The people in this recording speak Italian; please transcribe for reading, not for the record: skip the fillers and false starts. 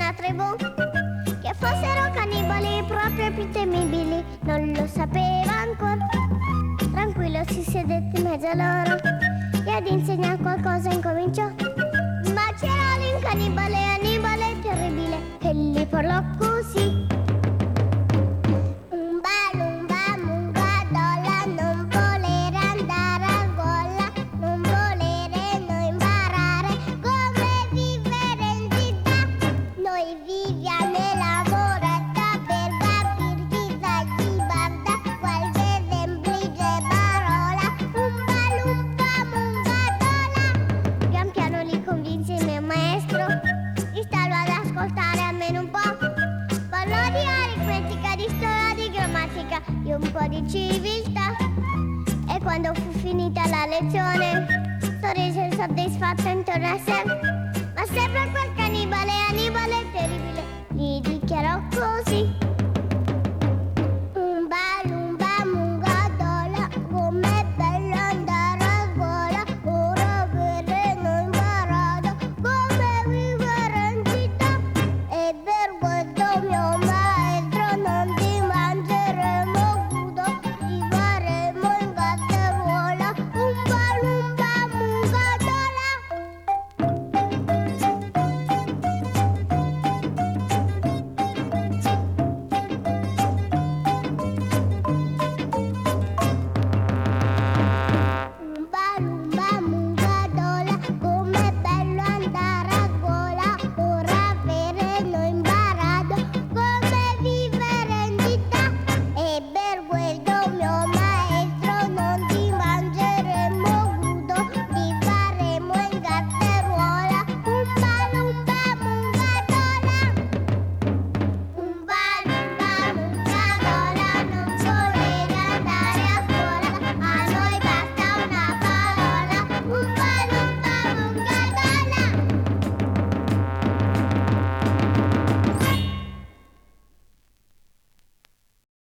una tribù che fossero cannibali proprio più temibili. Non lo sapeva ancora. Tranquillo si sedette in mezzo a loro e ad insegnare qualcosa incominciò. Ma c'era lì un cannibale, Annibale terribile, e gli parlò così. Un po' di civiltà. E quando fu finita la lezione sorrise soddisfatto intorno a sé. Ma sempre quel cannibale